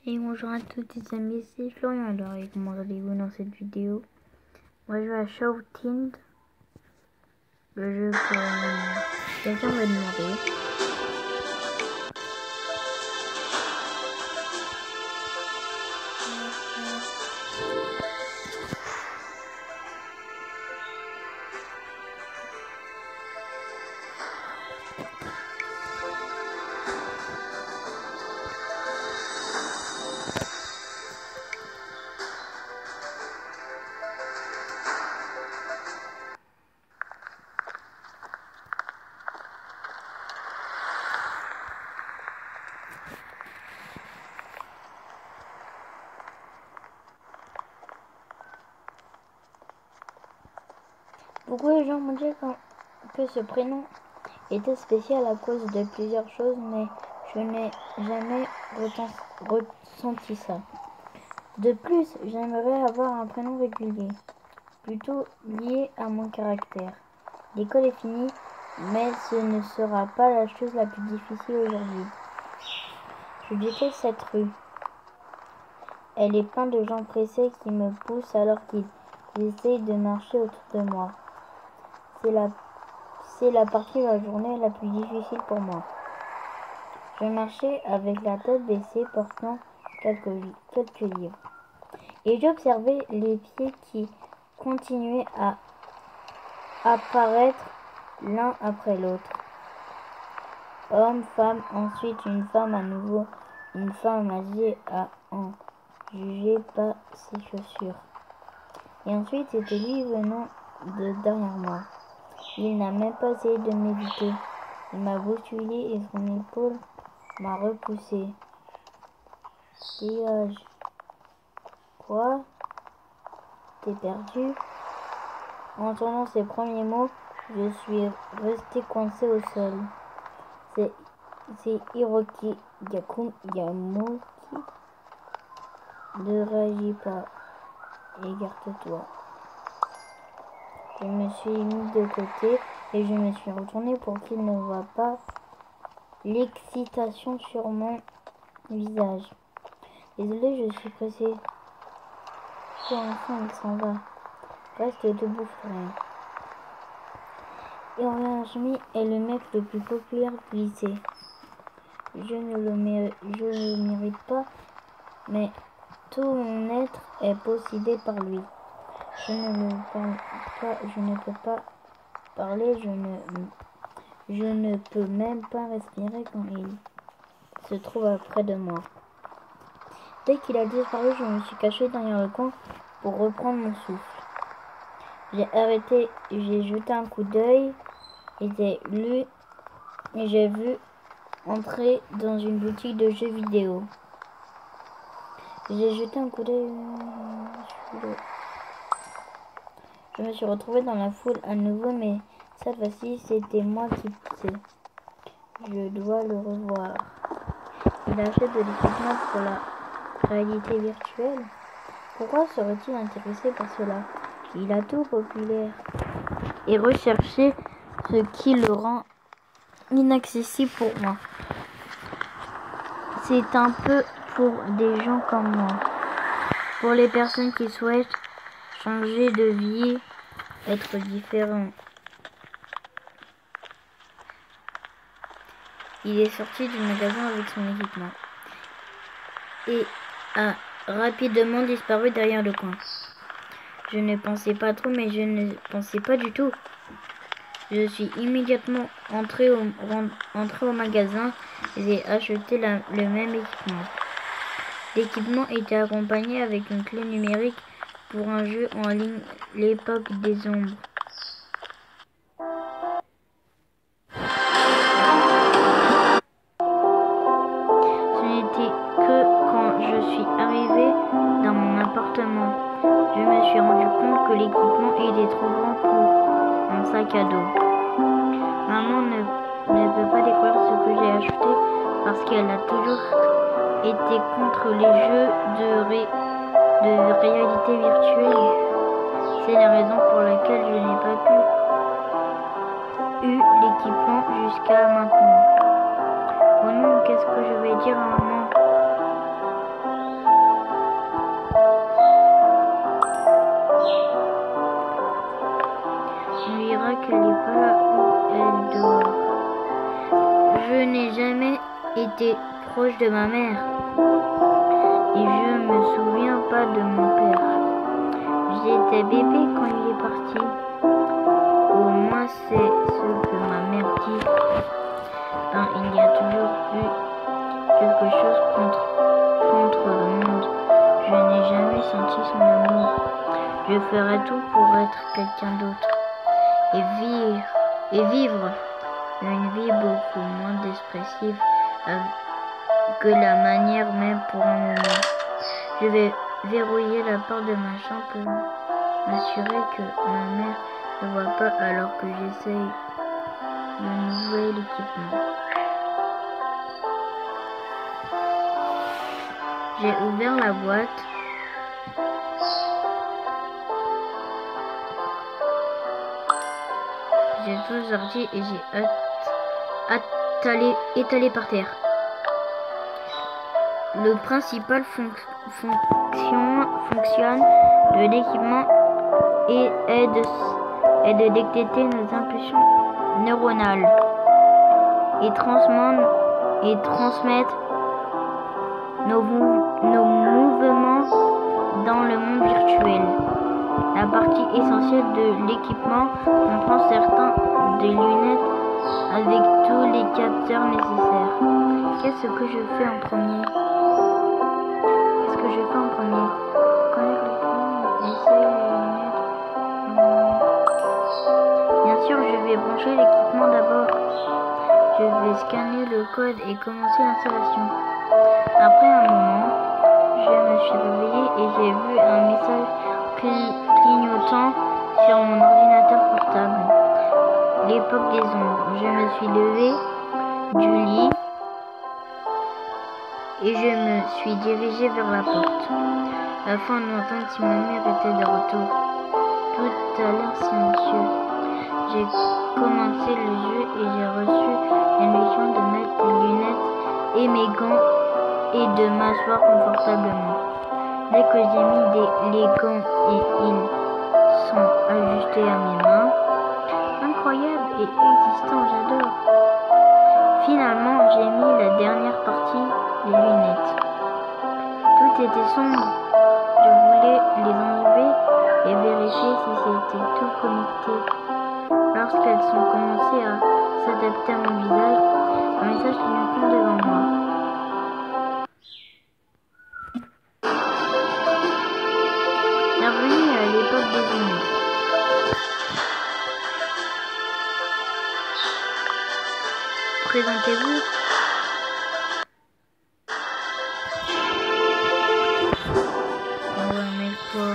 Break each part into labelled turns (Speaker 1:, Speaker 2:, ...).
Speaker 1: Et bonjour à tous les amis, c'est Florian. Alors, et comment allez-vous dans cette vidéo? On va jouer à Shouting, le jeu que quelqu'un m'a demandé. Beaucoup de gens m'ont dit que ce prénom était spécial à cause de plusieurs choses, mais je n'ai jamais ressenti ça. De plus, j'aimerais avoir un prénom régulier, plutôt lié à mon caractère. L'école est finie, mais ce ne sera pas la chose la plus difficile aujourd'hui. Je déteste cette rue. Elle est pleine de gens pressés qui me poussent alors qu'ils essayent de marcher autour de moi. C'est la partie de la journée la plus difficile pour moi. Je marchais avec la tête baissée, portant quelques livres. Et j'observais les pieds qui continuaient à apparaître l'un après l'autre. Homme, femme, ensuite une femme à nouveau, une femme âgée à en juger par ses chaussures. Et ensuite c'était lui venant de derrière moi. Il n'a même pas essayé de m'éviter. Il m'a bousculé et son épaule m'a repoussé. Dégage. Quoi? T'es perdu? En entendant ces premiers mots, je suis resté coincé au sol. C'est Hiroki Yamoki. Ne réagis pas. Écarte-toi. Je me suis mis de côté et je me suis retourné pour qu'il ne voie pas l'excitation sur mon visage. Désolé, je suis pressé. Pour l'instant, il s'en va. Reste debout, frère. Hiromi est le mec le plus populaire du lycée. Je ne le mérite pas, mais tout mon être est possédé par lui. Je ne peux pas parler, je ne peux même pas respirer quand il se trouve près de moi. Dès qu'il a disparu, je me suis caché derrière le coin pour reprendre mon souffle. J'ai arrêté, j'ai jeté un coup d'œil et j'ai vu entrer dans une boutique de jeux vidéo. J'ai jeté un coup d'œil. Je me suis retrouvé dans la foule à nouveau, mais cette fois-ci, c'était moi qui poussais. Je dois le revoir. Il achète de l'équipement pour la réalité virtuelle. Pourquoi serait-il intéressé par cela? Il a tout populaire et recherché ce qui le rend inaccessible pour moi. C'est un peu pour des gens comme moi. Pour les personnes qui souhaitent changer de vie, être différent. Il est sorti du magasin avec son équipement et a rapidement disparu derrière le coin. Je ne pensais pas trop, mais je ne pensais pas du tout. Je suis immédiatement entré au magasin et j'ai acheté le même équipement. L'équipement était accompagné avec une clé numérique pour un jeu en ligne, l'époque des ombres. Ce n'était que quand je suis arrivé dans mon appartement, je me suis rendu compte que l'équipement était trop grand pour un sac à dos. Maman ne peut pas découvrir ce que j'ai acheté parce qu'elle a toujours été contre les jeux de réalité virtuelle. C'est la raison pour laquelle je n'ai pas eu l'équipement jusqu'à maintenant. Oh non, qu'est-ce que je vais dire à maman? proche de ma mère. Et je me souviens pas de mon père. J'étais bébé quand il est parti. Au moins c'est ce que ma mère dit. Ben, il y a toujours eu quelque chose contre le monde. Je n'ai jamais senti son amour. Je ferai tout pour être quelqu'un d'autre. Et vivre une vie beaucoup moins expressive que la manière même pour un moment. Je vais verrouiller la porte de ma chambre pour m'assurer que ma mère ne voit pas alors que j'essaye de nouvel équipement. J'ai ouvert la boîte. J'ai tout sorti et j'ai étalé par terre. Le principal fonctionne de l'équipement est de détecter nos impulsions neuronales et transmettre nos mouvements dans le monde virtuel. La partie essentielle de l'équipement comprend certains des lunettes avec tous les capteurs nécessaires. Qu'est-ce que je fais en premier? Connecte l'écran, essaye les lunettes. Bien sûr, je vais brancher l'équipement d'abord. Je vais scanner le code et commencer l'installation. Après un moment, je me suis réveillée et j'ai vu un message clignotant sur mon ordinateur portable. L'époque des ombres. Je me suis levée du lit et je me suis dirigée vers la porte, afin d'entendre si ma mère était de retour. Tout a l'air silencieux. J'ai commencé le jeu et j'ai reçu l'instruction de mettre des lunettes et mes gants et de m'asseoir confortablement. Dès que j'ai mis les gants et ils sont ajustés à mes mains, incroyable et existant, j'adore. Finalement, j'ai mis la dernière partie, les lunettes. Tout était sombre. Je voulais les enlever et vérifier si c'était tout connecté. Lorsqu'elles ont commencé à s'adapter à mon visage, un message clignotant devant moi. Bienvenue à l'époque des lunettes. Présentez-vous. Ouais, mais quoi?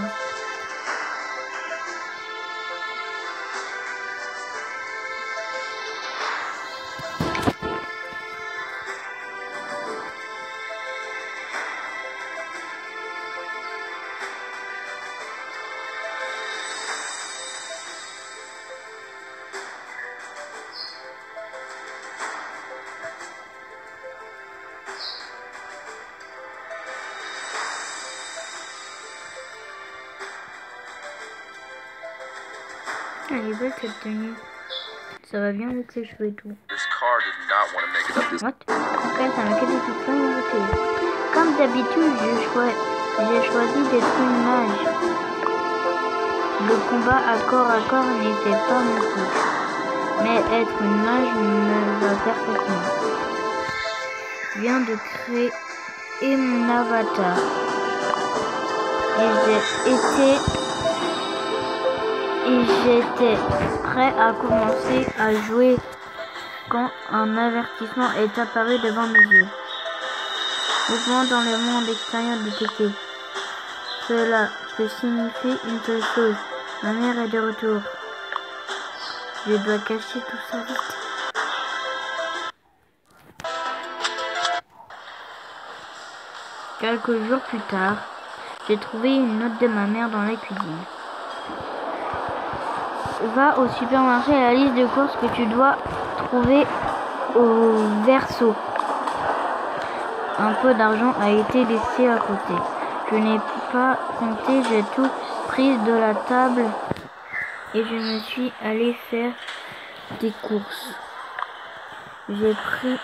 Speaker 1: Elle est belle cette tenue. Ça va bien avec ses cheveux et tout. What? Ok, ça m'a fait des petites nouveautés. Comme d'habitude, j'ai choisi d'être une mage. Le combat à corps n'était pas mon truc. Mais être une mage me va parfaitement. Je viens de créer mon avatar. Et j'étais prêt à commencer à jouer quand un avertissement est apparu devant mes yeux. Mouvement dans le monde extérieur détecté. Cela peut signifier une seule chose. Ma mère est de retour. Je dois cacher tout ça vite. Quelques jours plus tard, j'ai trouvé une note de ma mère dans la cuisine. Va au supermarché à la liste de courses que tu dois trouver au verso. Un peu d'argent a été laissé à côté. Je n'ai pas compté, j'ai tout pris de la table et je me suis allée faire des courses. J'ai pris